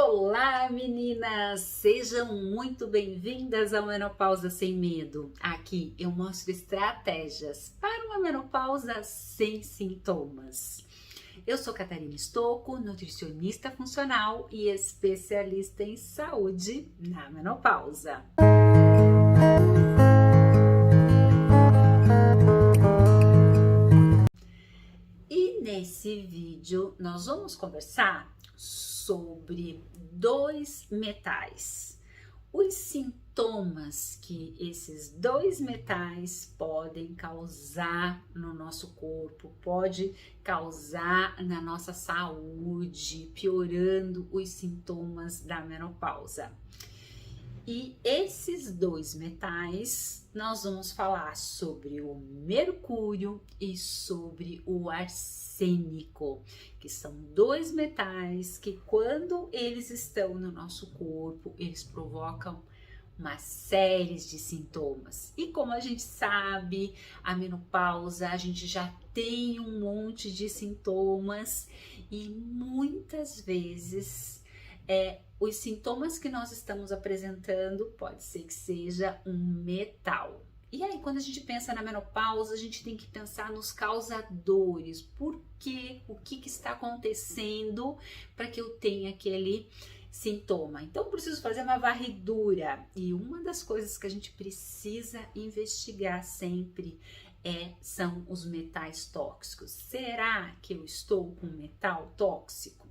Olá, meninas! Sejam muito bem-vindas ao Menopausa Sem Medo. Aqui eu mostro estratégias para uma menopausa sem sintomas. Eu sou Catarina Stocco, nutricionista funcional e especialista em saúde na menopausa. E nesse vídeo nós vamos conversar sobre dois metais, os sintomas que esses dois metais podem causar no nosso corpo, pode causar na nossa saúde, piorando os sintomas da menopausa. E esses dois metais, nós vamos falar sobre o mercúrio e sobre o arsênico, que são dois metais que, quando eles estão no nosso corpo, eles provocam uma série de sintomas. E como a gente sabe, a menopausa, a gente já tem um monte de sintomas e muitas vezes os sintomas que nós estamos apresentando pode ser que seja um metal. E aí, quando a gente pensa na menopausa, a gente tem que pensar nos causadores. Por quê? O que está acontecendo para que eu tenha aquele sintoma? Então, eu preciso fazer uma varredura. E uma das coisas que a gente precisa investigar sempre são os metais tóxicos. Será que eu estou com metal tóxico?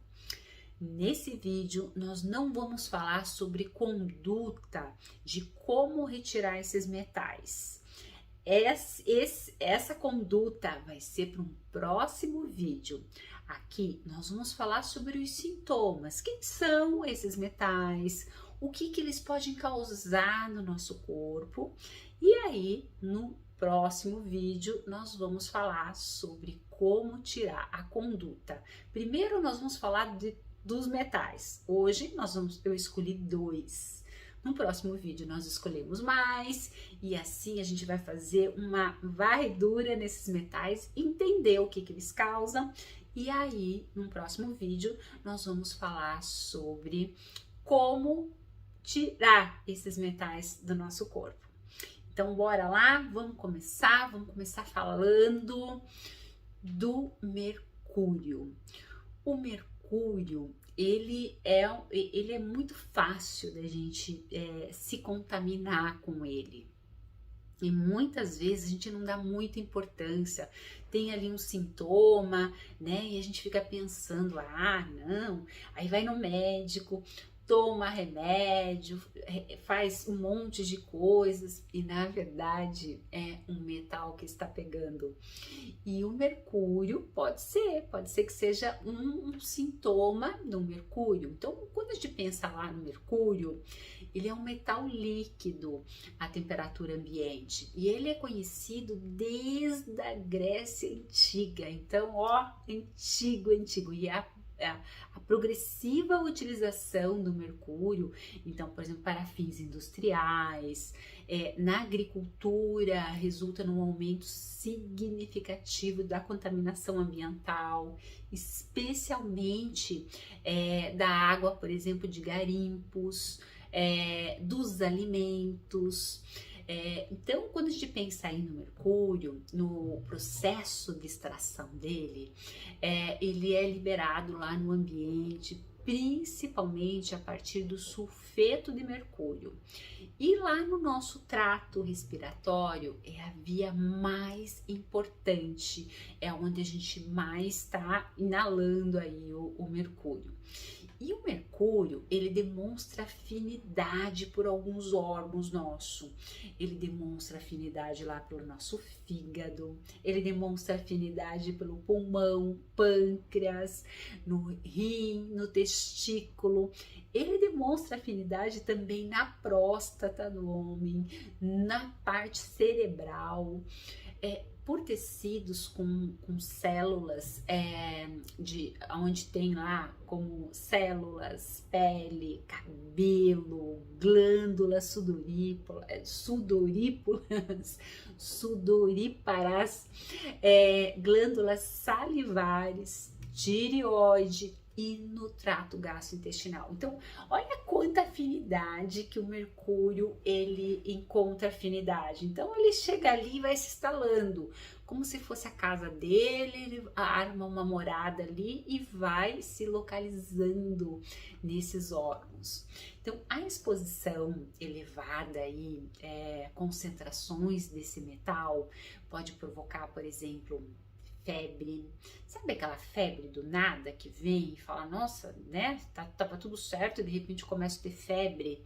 Nesse vídeo, nós não vamos falar sobre conduta de como retirar esses metais. Essa conduta vai ser para um próximo vídeo. Aqui, nós vamos falar sobre os sintomas. Quem são esses metais? O que eles podem causar no nosso corpo? E aí, no próximo vídeo, nós vamos falar sobre como tirar a conduta. Primeiro, nós vamos falar dos metais. Hoje eu escolhi dois. No próximo vídeo nós escolhemos mais e assim a gente vai fazer uma varredura nesses metais, entender o que eles causam e aí no próximo vídeo nós vamos falar sobre como tirar esses metais do nosso corpo. Então bora lá, vamos começar falando do mercúrio. O mercúrio, ele é muito fácil da gente se contaminar com ele. E muitas vezes a gente não dá muita importância, tem ali um sintoma, né? E a gente fica pensando, não, aí vai no médico, toma remédio, faz um monte de coisas e na verdade é um metal que está pegando. E o mercúrio pode ser que seja um sintoma do mercúrio. Então, quando a gente pensa lá no mercúrio, ele é um metal líquido à temperatura ambiente e ele é conhecido desde a Grécia Antiga. Então, antigo. E a progressiva utilização do mercúrio, então, por exemplo, para fins industriais, na agricultura, resulta num aumento significativo da contaminação ambiental, especialmente da água, por exemplo, de garimpos, dos alimentos. Então, quando a gente pensa aí no mercúrio, no processo de extração dele, ele é liberado lá no ambiente, principalmente a partir do sulfeto de mercúrio. E lá no nosso trato respiratório é a via mais importante, é onde a gente mais está inalando aí o mercúrio. E o mercúrio, ele demonstra afinidade por alguns órgãos nossos. Ele demonstra afinidade lá pelo nosso fígado, ele demonstra afinidade pelo pulmão, pâncreas, no rim, no testículo. Ele demonstra afinidade também na próstata do homem, na parte cerebral. Por tecidos com células, onde tem lá como células, pele, cabelo, glândulas sudoríparas, glândulas salivares, tireoide, e no trato gastrointestinal. Então, olha quanta afinidade que o Mercúrio ele encontra afinidade. Então, ele chega ali e vai se instalando, como se fosse a casa dele, ele arma uma morada ali e vai se localizando nesses órgãos. Então, a exposição elevada aí, concentrações desse metal, pode provocar, por exemplo, febre. Sabe aquela febre do nada que vem e fala, nossa, né, tava tudo certo e de repente começa a ter febre,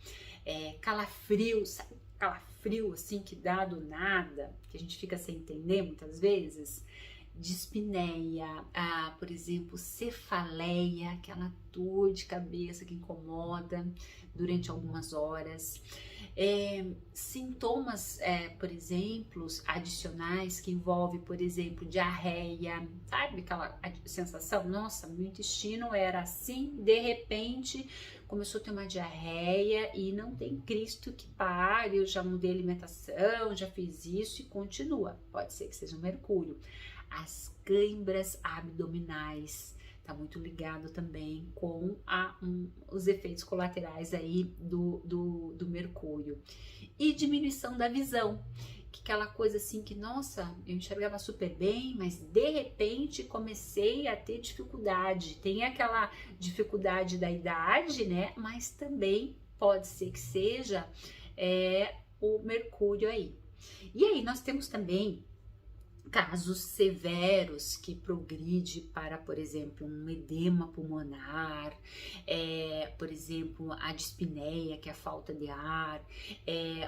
calafrio, sabe? Calafrio assim que dá do nada, que a gente fica sem entender muitas vezes. Dispneia, por exemplo, cefaleia, aquela dor de cabeça que incomoda durante algumas horas. Sintomas, por exemplo, adicionais que envolvem, por exemplo, diarreia, sabe aquela sensação? Nossa, meu intestino era assim, de repente começou a ter uma diarreia e não tem Cristo que pare, eu já mudei a alimentação, já fiz isso e continua. Pode ser que seja um Mercúrio. As câimbras abdominais, tá muito ligado também com os efeitos colaterais aí do Mercúrio. E diminuição da visão, que aquela coisa assim que, nossa, eu enxergava super bem, mas de repente comecei a ter dificuldade. Tem aquela dificuldade da idade, né? Mas também pode ser que seja o Mercúrio aí. E aí nós temos também casos severos que progride para, por exemplo, um edema pulmonar, por exemplo, a dispneia, que é a falta de ar,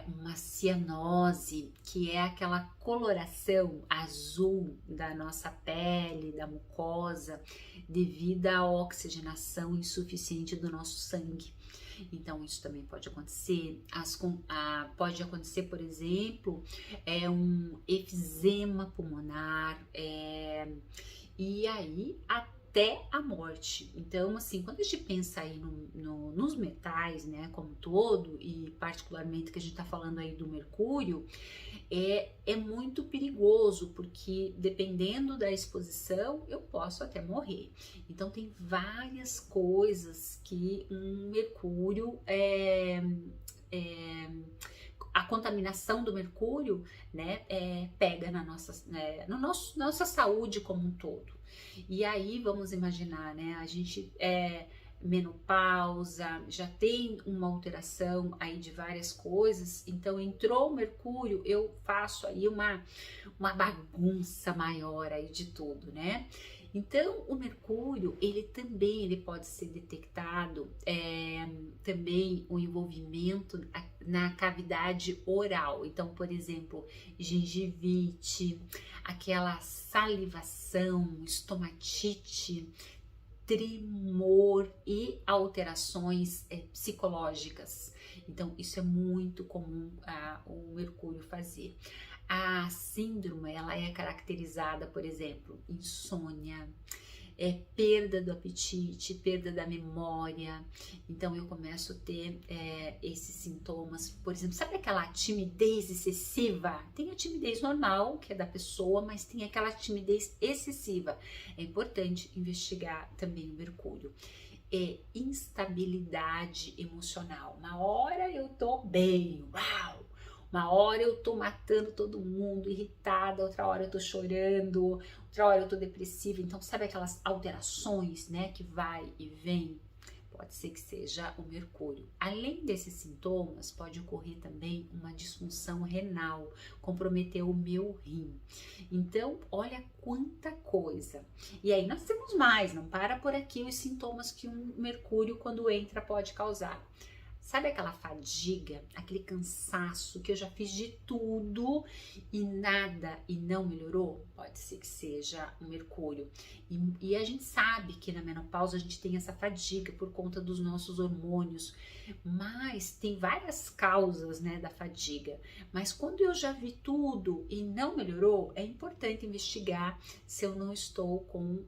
uma cianose, que é aquela coloração azul da nossa pele, da mucosa, devido à oxigenação insuficiente do nosso sangue. Então, isso também pode acontecer. Pode acontecer, por exemplo, um efizema pulmonar, e aí até a morte. Então, assim, quando a gente pensa aí nos metais, né, como um todo, e particularmente que a gente tá falando aí do Mercúrio, é muito perigoso, porque dependendo da exposição, eu posso até morrer. Então, tem várias coisas que um Mercúrio a contaminação do Mercúrio, né, pega na nossa saúde como um todo. E aí, vamos imaginar, né, a gente menopausa, já tem uma alteração aí de várias coisas, então entrou o Mercúrio, eu faço aí uma bagunça maior aí de tudo, né? Então, o Mercúrio, ele pode ser detectado, também o envolvimento na cavidade oral. Então, por exemplo, gengivite, aquela salivação, estomatite, tremor e alterações psicológicas. Então, isso é muito comum o Mercúrio fazer. A síndrome, ela é caracterizada, por exemplo, insônia, perda do apetite, perda da memória. Então, eu começo a ter esses sintomas. Por exemplo, sabe aquela timidez excessiva? Tem a timidez normal, que é da pessoa, mas tem aquela timidez excessiva. É importante investigar também o Mercúrio. Instabilidade emocional. Uma hora eu tô bem, uau! Uma hora eu tô matando todo mundo, irritada, outra hora eu tô chorando, outra hora eu tô depressiva. Então, sabe aquelas alterações, né, que vai e vem? Pode ser que seja o Mercúrio. Além desses sintomas, pode ocorrer também uma disfunção renal, comprometer o meu rim. Então, olha quanta coisa. E aí nós temos mais, não para por aqui os sintomas que um Mercúrio, quando entra, pode causar. Sabe aquela fadiga, aquele cansaço que eu já fiz de tudo e nada e não melhorou? Pode ser que seja um Mercúrio. E a gente sabe que na menopausa a gente tem essa fadiga por conta dos nossos hormônios, mas tem várias causas, né, da fadiga. Mas quando eu já vi tudo e não melhorou, é importante investigar se eu não estou com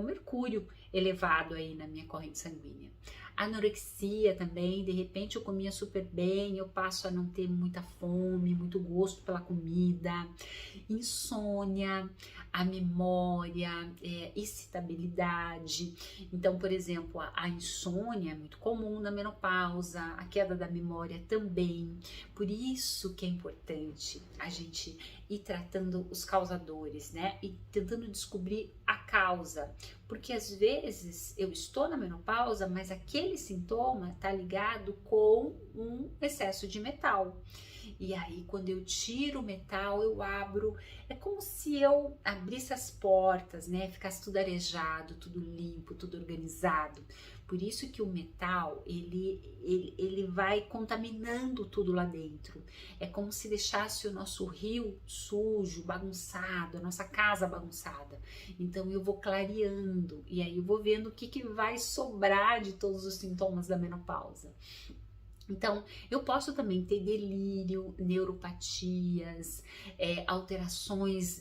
Mercúrio elevado aí na minha corrente sanguínea. Anorexia também, de repente eu comia super bem, eu passo a não ter muita fome, muito gosto pela comida. Insônia, a memória, excitabilidade. Então, por exemplo, a insônia é muito comum na menopausa, a queda da memória também. Por isso que é importante a gente ir tratando os causadores, né? E tentando descobrir a causa. Porque às vezes eu estou na menopausa, mas aquele sintoma está ligado com um excesso de metal. E aí, quando eu tiro o metal, eu abro. É como se eu abrisse as portas, né? Ficasse tudo arejado, tudo limpo, tudo organizado. Por isso que o metal, ele vai contaminando tudo lá dentro. É como se deixasse o nosso rio sujo, bagunçado, a nossa casa bagunçada. Então eu vou clareando e aí eu vou vendo o que vai sobrar de todos os sintomas da menopausa. Então, eu posso também ter delírio, neuropatias, alterações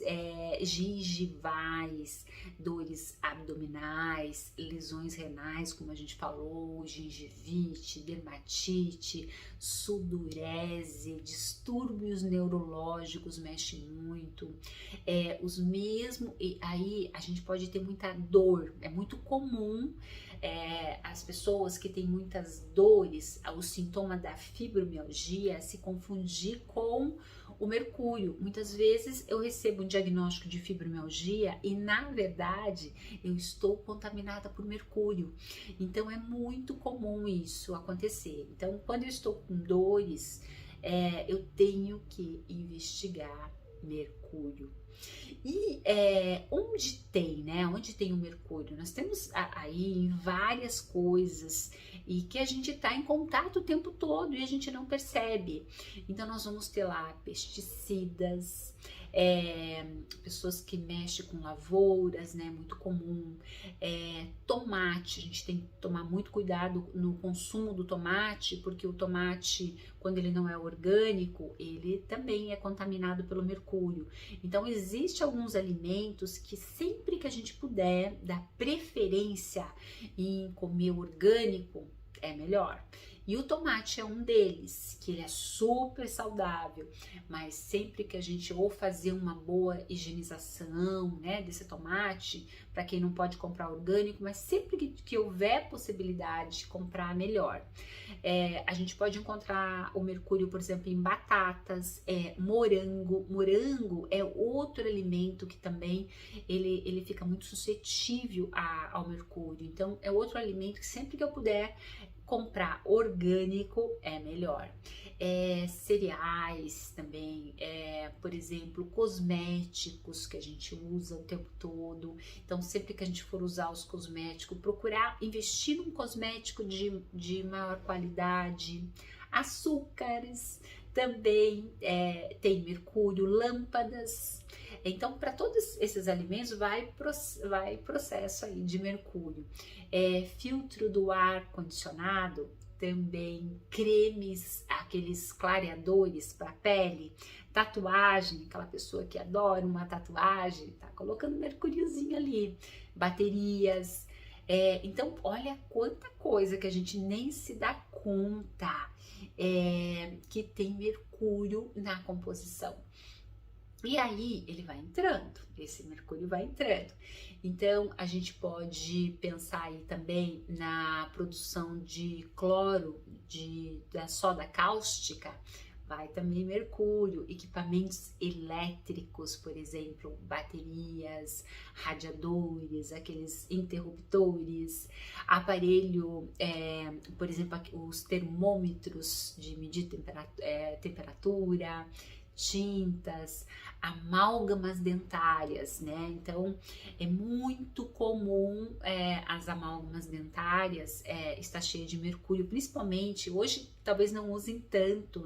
gengivais, dores abdominais, lesões renais, como a gente falou, gengivite, dermatite, sudorese, distúrbios neurológicos, mexe muito, os mesmos, e aí a gente pode ter muita dor, é muito comum. As pessoas que têm muitas dores, o sintoma da fibromialgia se confundir com o mercúrio. Muitas vezes eu recebo um diagnóstico de fibromialgia e na verdade eu estou contaminada por mercúrio. Então é muito comum isso acontecer. Então quando eu estou com dores, eu tenho que investigar mercúrio. E onde tem, né? Onde tem o mercúrio? Nós temos aí várias coisas e que a gente está em contato o tempo todo e a gente não percebe. Então nós vamos ter lá pesticidas, pessoas que mexem com lavouras, né? Muito comum. Tomate, a gente tem que tomar muito cuidado no consumo do tomate, porque o tomate, quando ele não é orgânico, ele também é contaminado pelo mercúrio. Então, existem alguns alimentos que sempre que a gente puder dar preferência em comer orgânico, é melhor. E o tomate é um deles, que ele é super saudável, mas sempre que a gente ou fazer uma boa higienização, né, desse tomate, para quem não pode comprar orgânico, mas sempre que houver possibilidade de comprar, melhor. A gente pode encontrar o mercúrio, por exemplo, em batatas, morango. Morango é outro alimento que também ele fica muito suscetível ao mercúrio. Então, é outro alimento que sempre que eu puder comprar orgânico é melhor. Cereais também, por exemplo, cosméticos que a gente usa o tempo todo. Então, sempre que a gente for usar os cosméticos, procurar investir num cosmético de maior qualidade. Açúcares também tem mercúrio, lâmpadas. Então, para todos esses alimentos vai processo aí de mercúrio. Filtro do ar condicionado, também cremes, aqueles clareadores para pele, tatuagem, aquela pessoa que adora uma tatuagem, tá colocando mercúriozinho ali, baterias. Então, olha quanta coisa que a gente nem se dá conta que tem mercúrio na composição. E aí ele vai entrando, esse mercúrio vai entrando. Então a gente pode pensar aí também na produção de cloro, da soda cáustica, vai também mercúrio, equipamentos elétricos, por exemplo, baterias, radiadores, aqueles interruptores, aparelho, por exemplo, os termômetros de medir temperatura, tintas, amálgamas dentárias, né? Então é muito comum as amálgamas dentárias estar cheia de mercúrio, principalmente hoje talvez não usem tanto,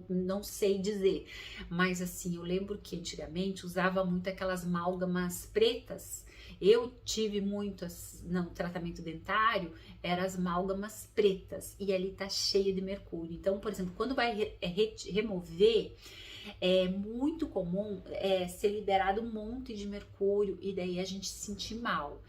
não sei dizer, mas assim, eu lembro que antigamente usava muito aquelas amálgamas pretas. Eu tive muitas, tratamento dentário, eram as amálgamas pretas e ali tá cheio de mercúrio. Então, por exemplo, quando vai remover, é muito comum ser liberado um monte de mercúrio e daí a gente se sentir mal.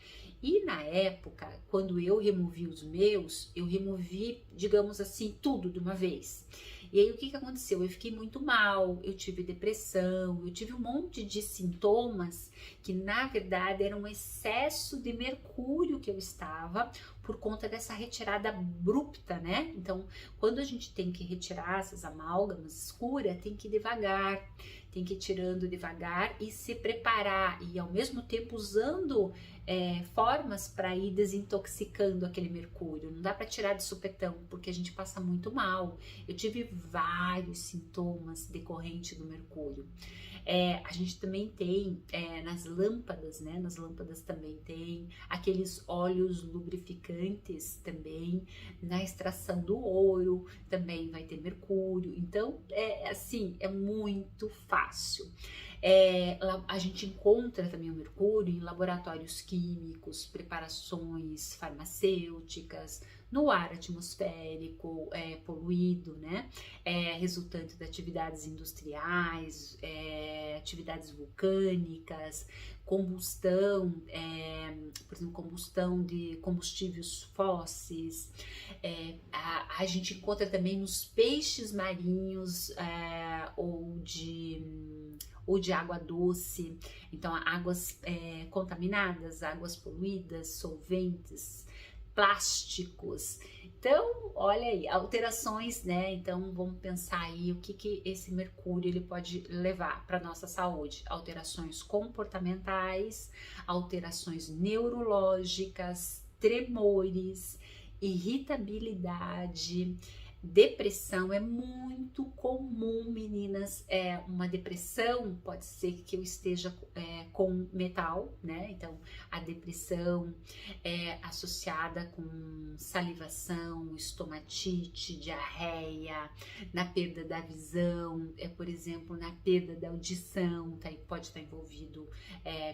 E na época, quando eu removi os meus, eu removi, digamos assim, tudo de uma vez. E aí o que aconteceu? Eu fiquei muito mal, eu tive depressão, eu tive um monte de sintomas que na verdade era um excesso de mercúrio que eu estava por conta dessa retirada abrupta, né? Então, quando a gente tem que retirar essas amálgamas escuras, tem que ir devagar, tem que ir tirando devagar e se preparar e ao mesmo tempo usando formas para ir desintoxicando aquele mercúrio. Não dá para tirar de supetão porque a gente passa muito mal. Eu tive vários sintomas decorrentes do mercúrio. A gente também tem nas lâmpadas, né? Nas lâmpadas também tem aqueles óleos lubrificantes também. Na extração do ouro também vai ter mercúrio. Então, assim, é muito fácil. A gente encontra também o mercúrio em laboratórios químicos, preparações farmacêuticas, no ar atmosférico poluído, né? Resultante de atividades industriais, atividades vulcânicas, combustão, por exemplo, combustão de combustíveis fósseis. A gente encontra também nos peixes marinhos ou de água doce, então águas contaminadas, águas poluídas, solventes, plásticos. Então, olha aí, alterações, né? Então, vamos pensar aí o que esse mercúrio ele pode levar para nossa saúde. Alterações comportamentais, alterações neurológicas, tremores, irritabilidade, depressão. É muito comum, meninas. Uma depressão pode ser que eu esteja com metal, né? Então, a depressão é associada com salivação, estomatite, diarreia, na perda da visão, por exemplo, na perda da audição, pode estar envolvido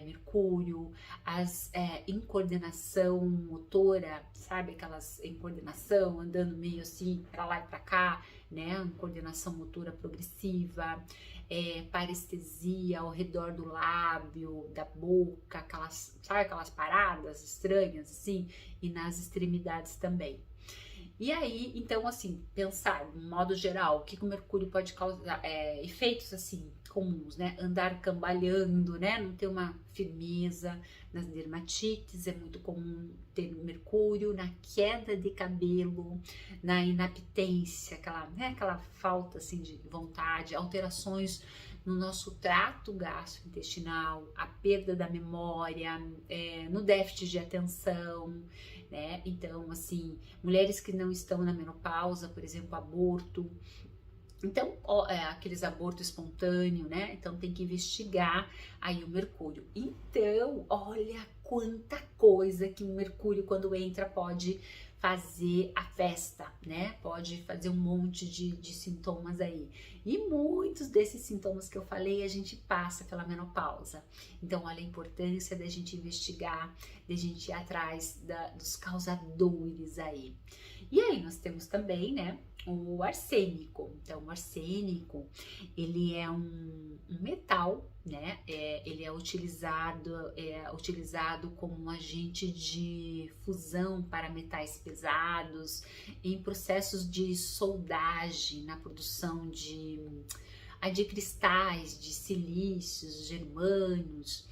mercúrio, as incoordenação motora, sabe aquelas incoordenação, andando meio assim para lá e para cá, né? Coordenação motora progressiva, parestesia ao redor do lábio, da boca, sabe aquelas paradas estranhas assim, e nas extremidades também. E aí, então, assim, pensar, de um modo geral, o que o mercúrio pode causar, efeitos, assim, comuns, né? Andar cambalhando, né? Não ter uma firmeza. Nas dermatites é muito comum ter mercúrio, na queda de cabelo, na inaptência, aquela falta, assim, de vontade, alterações no nosso trato gastrointestinal, a perda da memória, no déficit de atenção, né? Então, assim, mulheres que não estão na menopausa, por exemplo, aborto. Então, aqueles abortos espontâneos, né? Então, tem que investigar aí o mercúrio. Então, olha quanta coisa que o mercúrio, quando entra, pode fazer a festa, né? Pode fazer um monte de sintomas aí. E muitos desses sintomas que eu falei, a gente passa pela menopausa. Então, olha a importância da gente investigar, da gente ir atrás dos causadores aí. E aí, nós temos também, né, o arsênico. Então, o arsênico, ele é um metal, né? Ele é utilizado como um agente de fusão para metais pesados em processos de soldagem, na produção de cristais, de silícios, germânios.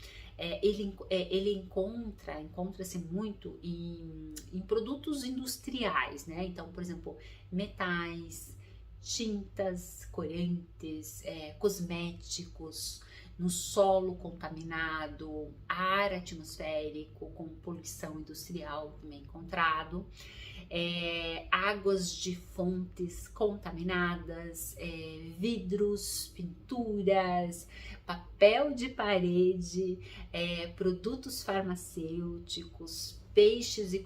Ele encontra-se muito em produtos industriais, né? Então, por exemplo, metais, tintas, corantes, cosméticos, no solo contaminado, ar atmosférico com poluição industrial também encontrado, águas de fontes contaminadas, vidros, pinturas, papel de parede, produtos farmacêuticos, peixes e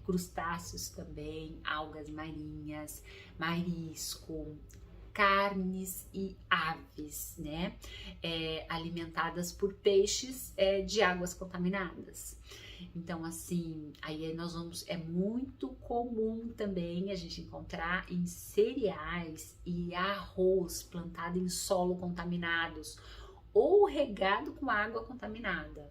crustáceos também, algas marinhas, marisco, carnes e aves, né? Alimentadas por peixes de águas contaminadas. Então, assim, aí nós vamos, é muito comum também a gente encontrar em cereais e arroz plantado em solo contaminados ou regado com água contaminada.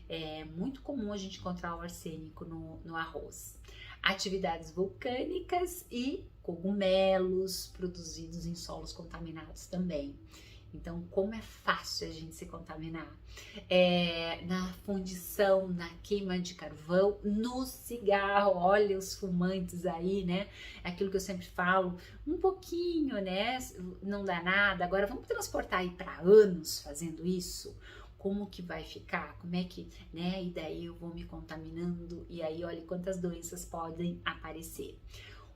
É muito comum a gente encontrar o arsênico no arroz. Atividades vulcânicas e cogumelos produzidos em solos contaminados também. Então, como é fácil a gente se contaminar? Na fundição, na queima de carvão, no cigarro, olha os fumantes aí, né? É aquilo que eu sempre falo, um pouquinho, né? Não dá nada. Agora, vamos transportar aí para anos fazendo isso? Como que vai ficar? Como é que, né? E daí eu vou me contaminando e aí olha quantas doenças podem aparecer.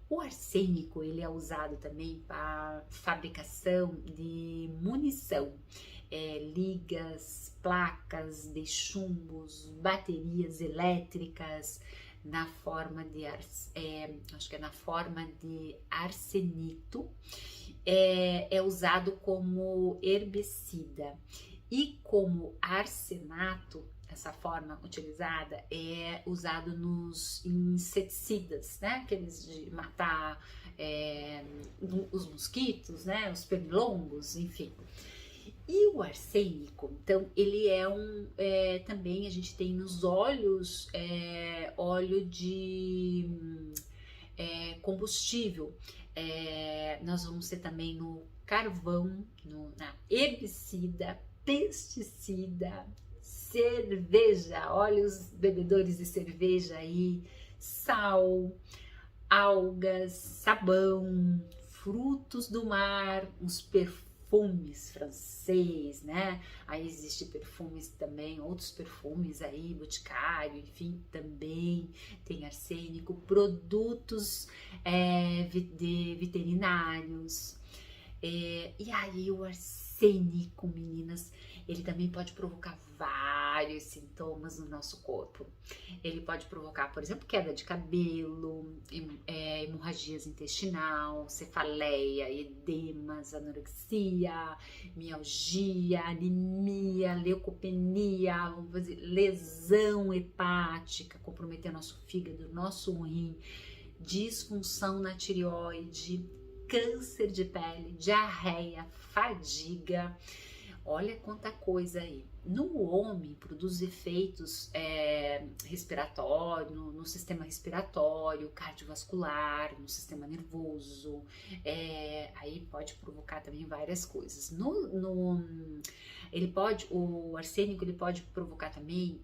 O arsênico, ele é usado também para fabricação de munição, ligas, placas de chumbos, baterias elétricas, na forma de, acho que é na forma de arsenito, é usado como herbicida. E como arsenato, essa forma utilizada é usado nos inseticidas, né? Aqueles de matar os mosquitos, né? Os pernilongos, enfim. E o arsênico, então, ele também a gente tem nos óleos, óleo de combustível. Nós vamos ter também no carvão, na herbicida, pesticida, cerveja, olha os bebedores de cerveja aí, sal, algas, sabão, frutos do mar, os perfumes francês, né? Aí existe perfumes também, outros perfumes aí, Boticário, enfim, também tem arsênico, produtos de veterinários. E aí o arsênico, meninas, ele também pode provocar vários sintomas no nosso corpo. Ele pode provocar, por exemplo, queda de cabelo, hemorragias intestinal, cefaleia, edemas, anorexia, mialgia, anemia, leucopenia, vamos dizer, lesão hepática, comprometer nosso fígado, nosso rim, disfunção na tireoide, câncer de pele, diarreia, fadiga. Olha quanta coisa aí. No homem, produz efeitos respiratórios, no sistema respiratório, cardiovascular, no sistema nervoso. Aí pode provocar também várias coisas. O arsênico ele pode provocar também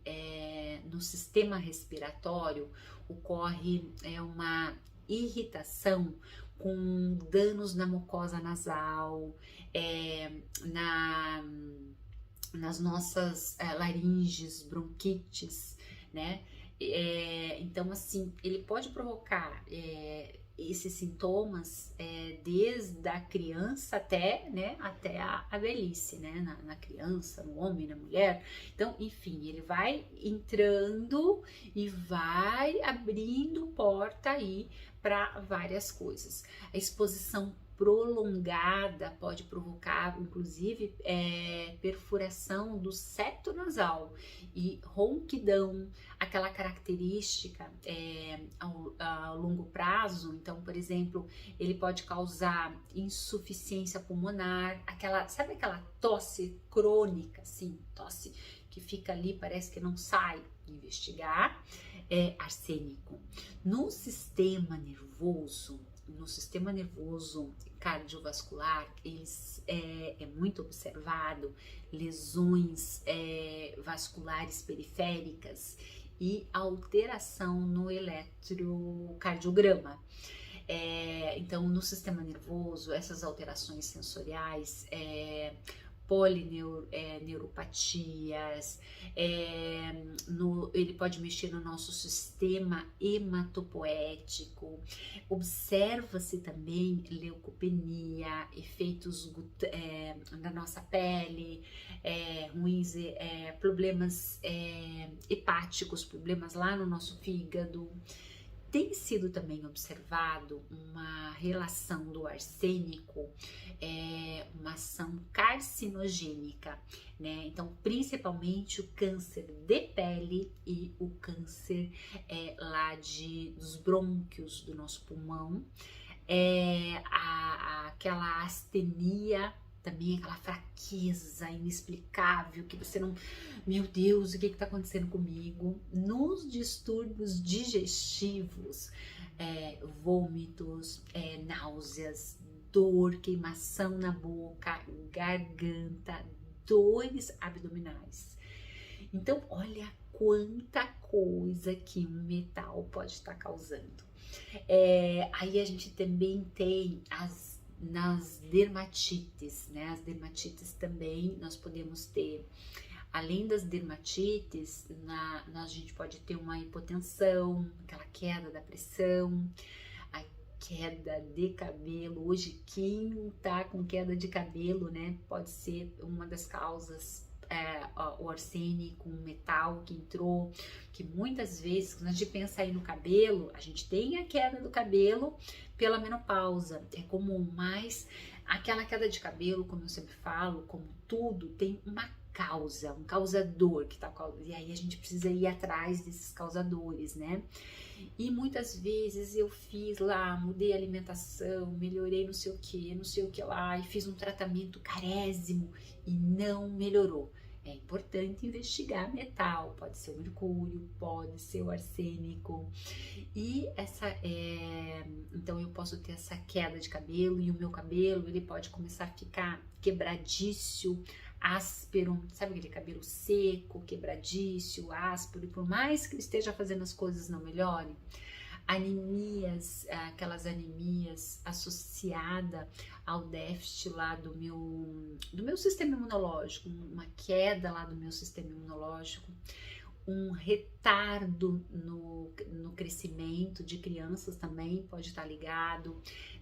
no sistema respiratório, ocorre uma irritação com danos na mucosa nasal, nas nossas laringes, bronquites, né? Então, assim, ele pode provocar esses sintomas desde a criança até, né, até a velhice, né? Na criança, no homem, na mulher. Então, enfim, ele vai entrando e vai abrindo porta aí para várias coisas. A exposição prolongada pode provocar, inclusive, perfuração do septo nasal e ronquidão, aquela característica ao longo prazo. Então, por exemplo, ele pode causar insuficiência pulmonar, sabe aquela tosse crônica, assim, tosse que fica ali, parece que não sai. Investigar arsênico. No sistema nervoso cardiovascular, é muito observado lesões vasculares periféricas e alteração no eletrocardiograma. Então, no sistema nervoso, essas alterações sensoriais, polineuropatias, ele pode mexer no nosso sistema hematopoético. Observa-se também leucopenia, efeitos na nossa pele, ruins, problemas hepáticos, problemas lá no nosso fígado. Tem sido também observado uma relação do arsênico, uma ação carcinogênica, né? Então, principalmente o câncer de pele e o câncer dos brônquios do nosso pulmão, aquela astenia também aquela fraqueza inexplicável que você não, meu Deus, o que está acontecendo comigo? Nos distúrbios digestivos, vômitos, náuseas, dor, queimação na boca, garganta, dores abdominais. Então, olha quanta coisa que um metal pode estar causando. Aí a gente também tem nas dermatites, né? As dermatites também nós podemos ter, além das dermatites, a gente pode ter uma hipotensão, aquela queda da pressão, a queda de cabelo. Hoje, quem tá com queda de cabelo, né? Pode ser uma das causas. O arsênico, o metal que entrou, que muitas vezes, quando a gente pensa aí no cabelo, a gente tem a queda do cabelo pela menopausa, é comum, mas aquela queda de cabelo, como eu sempre falo, como tudo, tem uma causa, um causador que tá causando, e aí a gente precisa ir atrás desses causadores, né? E muitas vezes eu fiz lá, mudei a alimentação, melhorei não sei o que lá, e fiz um tratamento carésimo e não melhorou. É importante investigar metal, pode ser o mercúrio, pode ser o arsênico. E então eu posso ter essa queda de cabelo, e o meu cabelo ele pode começar a ficar quebradiço, áspero, sabe aquele cabelo seco, quebradiço, áspero, e por mais que eu esteja fazendo as coisas não melhorem, anemias, aquelas anemias associadas ao déficit lá do meu sistema imunológico, uma queda lá do meu sistema imunológico, um retardo no crescimento de crianças também pode estar ligado,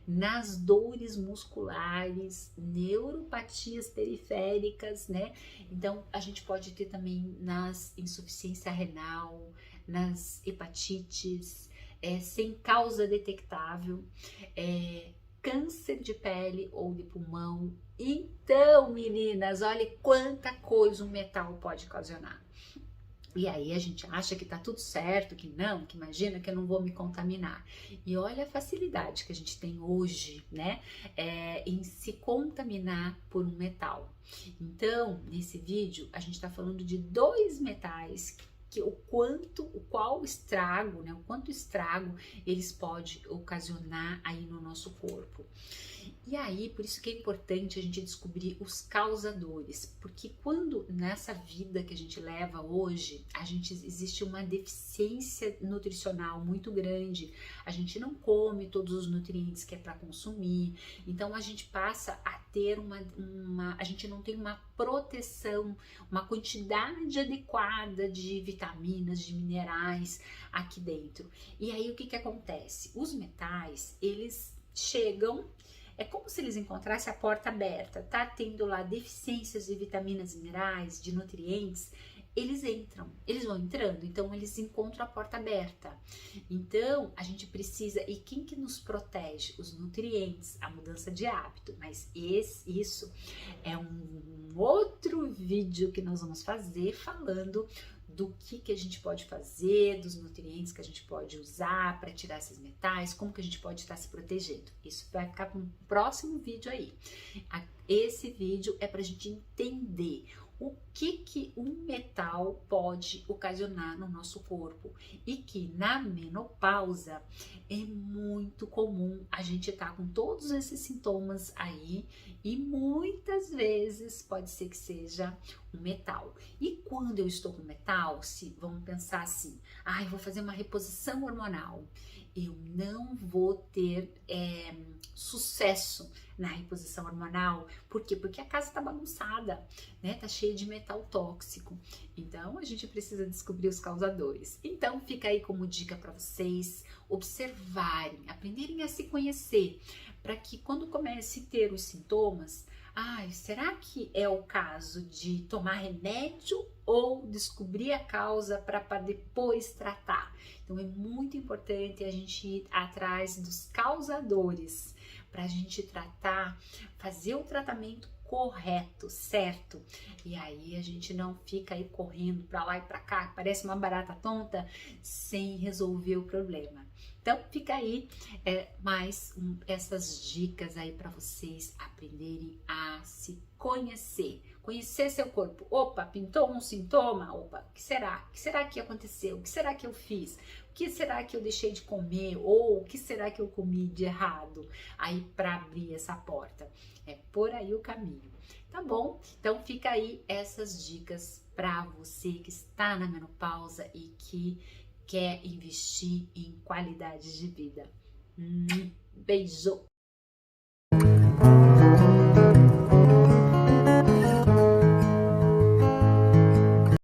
nas dores musculares, neuropatias periféricas, né? Então a gente pode ter também nas insuficiência renal, nas hepatites, sem causa detectável, câncer de pele ou de pulmão. Então, meninas, olha quanta coisa o metal pode ocasionar. E aí a gente acha que tá tudo certo, que não, que imagina que eu não vou me contaminar. E olha a facilidade que a gente tem hoje, né, em se contaminar por um metal. Então, nesse vídeo, a gente tá falando de 2 metais que o quanto estrago eles podem ocasionar aí no nosso corpo. E aí, por isso que é importante a gente descobrir os causadores, porque quando nessa vida que a gente leva hoje, existe uma deficiência nutricional muito grande, a gente não come todos os nutrientes que é para consumir, então a gente passa a ter a gente não tem uma proteção, uma quantidade adequada de vitaminas, de minerais aqui dentro. E aí o que acontece? Os metais, eles chegam. É como se eles encontrassem a porta aberta, tá tendo lá deficiências de vitaminas, minerais, de nutrientes, eles vão entrando, então eles encontram a porta aberta. Então a gente precisa, e quem que nos protege? Os nutrientes, a mudança de hábito, mas isso é um outro vídeo que nós vamos fazer falando do que a gente pode fazer, dos nutrientes que a gente pode usar para tirar esses metais, como que a gente pode estar se protegendo. Isso vai ficar para um próximo vídeo aí. Esse vídeo é para a gente entender o que um metal pode ocasionar no nosso corpo e que na menopausa é muito comum a gente estar com todos esses sintomas aí e muitas vezes pode ser que seja um metal. E quando eu estou com metal, vamos pensar assim, eu vou fazer uma reposição hormonal, eu não vou ter sucesso na reposição hormonal. Por quê? Porque a casa tá bagunçada, né? Tá cheia de metal tóxico. Então, a gente precisa descobrir os causadores. Então, fica aí como dica para vocês observarem, aprenderem a se conhecer, para que quando comece a ter os sintomas, será que é o caso de tomar remédio ou descobrir a causa para depois tratar? Então é muito importante a gente ir atrás dos causadores para a gente tratar, fazer o tratamento correto, certo? E aí a gente não fica aí correndo para lá e para cá, parece uma barata tonta, sem resolver o problema. Então fica aí essas dicas aí para vocês aprenderem a se conhecer. Conhecer seu corpo. Opa, pintou um sintoma? Opa, o que será? O que será que aconteceu? O que será que eu fiz? O que será que eu deixei de comer? Ou o que será que eu comi de errado? Aí para abrir essa porta. É por aí o caminho. Tá bom? Então fica aí essas dicas para você que está na menopausa e que quer investir em qualidade de vida. Beijo!